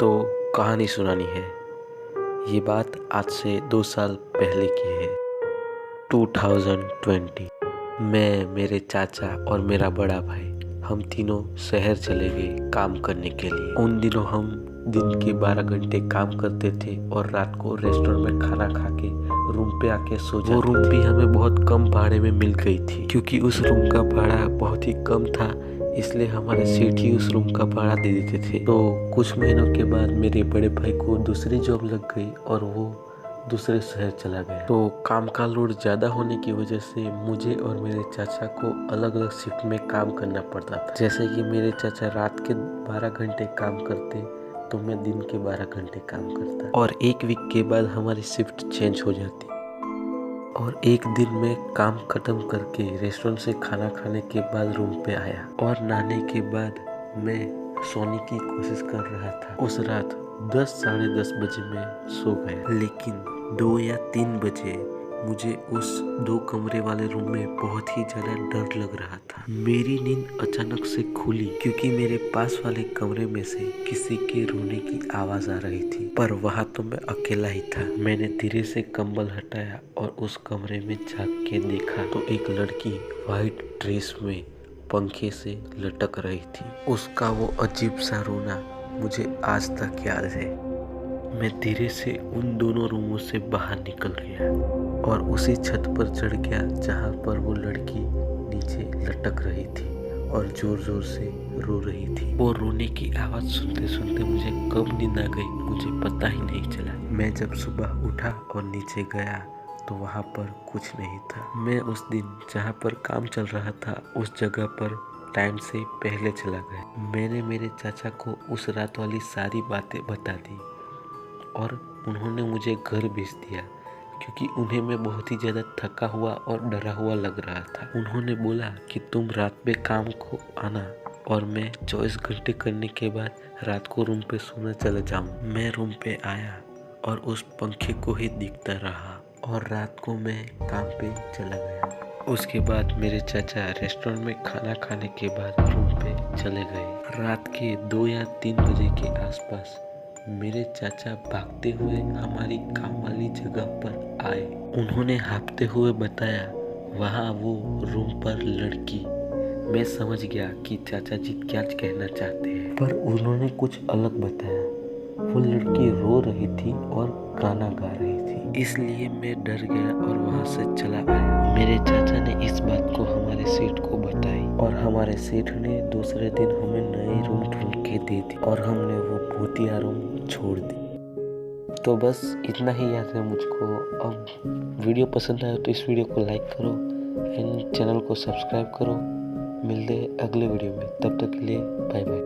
तो कहानी सुनानी है। ये बात आज से 2 साल पहले की है। 2020 मैं, मेरे चाचा और मेरा बड़ा भाई हम तीनों शहर चले गए काम करने के लिए। उन दिनों हम दिन के 12 घंटे काम करते थे और रात को रेस्टोरेंट में खाना खा के रूम पे आके सो जाते। वो रूम भी हमें बहुत कम भाड़े में मिल गई थी, क्योंकि उस रूम का भाड़ा बहुत ही कम था, इसलिए हमारे सेठ ही उस रूम का भाड़ा दे देते थे। तो कुछ महीनों के बाद मेरे बड़े भाई को दूसरी जॉब लग गई और वो दूसरे शहर चला गया। तो काम का लोड ज़्यादा होने की वजह से मुझे और मेरे चाचा को अलग अलग शिफ्ट में काम करना पड़ता था। जैसे कि मेरे चाचा रात के 12 घंटे काम करते तो मैं दिन के 12 घंटे काम करता, और एक वीक के बाद हमारी शिफ्ट चेंज हो जाती। और एक दिन मैं काम खत्म करके रेस्टोरेंट से खाना खाने के बाद रूम पे आया और नहाने के बाद मैं सोने की कोशिश कर रहा था। उस रात 10 साढ़े 10 बजे मैं सो गया, लेकिन 2 या 3 बजे मुझे उस 2 कमरे वाले रूम में बहुत ही ज़्यादा डर लग रहा था। मेरी नींद अचानक से खुली, क्योंकि मेरे पास वाले कमरे में से किसी के रोने की आवाज़ आ रही थी, पर वहाँ तो मैं अकेला ही था। मैंने धीरे से कंबल हटाया और उस कमरे में झांक के देखा तो एक लड़की व्हाइट ड्रेस में पंखे से लटक रही थी। उसका वो अजीब सा रोना मुझे आज तक याद है। मैं धीरे से उन दोनों रूमों से बाहर निकल गया और उसी छत पर चढ़ गया जहाँ पर वो लड़की नीचे लटक रही थी और जोर जोर से रो रही थी। वो रोने की आवाज़ सुनते सुनते मुझे कब नींद आ गई मुझे पता ही नहीं चला। मैं जब सुबह उठा और नीचे गया तो वहाँ पर कुछ नहीं था। मैं उस दिन जहाँ पर काम चल रहा था उस जगह पर टाइम से पहले चला गया। मैंने मेरे चाचा को उस रात वाली सारी बातें बता दी और उन्होंने मुझे घर भेज दिया, क्योंकि उन्हें मैं बहुत ही ज़्यादा थका हुआ और डरा हुआ लग रहा था। उन्होंने बोला कि तुम रात में काम को आना और मैं 24 घंटे करने के बाद रात को रूम पे सोने चला जाऊँ। मैं रूम पे आया और उस पंखे को ही देखता रहा और रात को मैं काम पे चला गया। उसके बाद मेरे चाचा रेस्टोरेंट में खाना खाने के बाद रूम पे चले गए। रात के 2 या 3 बजे के आसपास मेरे चाचा भागते हुए हमारी काम वाली जगह पर आए। उन्होंने हाँफते हुए बताया वहाँ वो रूम पर लड़की। मैं समझ गया कि चाचा जी क्या कहना चाहते हैं, पर उन्होंने कुछ अलग बताया। वो लड़की रो रही थी और गाना गा रही थी, इसलिए मैं डर गया और वहाँ से चला आया। मेरे चाचा ने इस बात को हमारे सेठ को बताई और हमारे सेठ ने दूसरे दिन हमें नए रूम ढूंढ के दे दी और हमने वो भूतिया रूम छोड़ दी। तो बस इतना ही याद है मुझको। अब वीडियो पसंद आया तो इस वीडियो को लाइक करो एंड चैनल को सब्सक्राइब करो। मिलते हैं अगले वीडियो में, तब तक के लिए बाय बाय।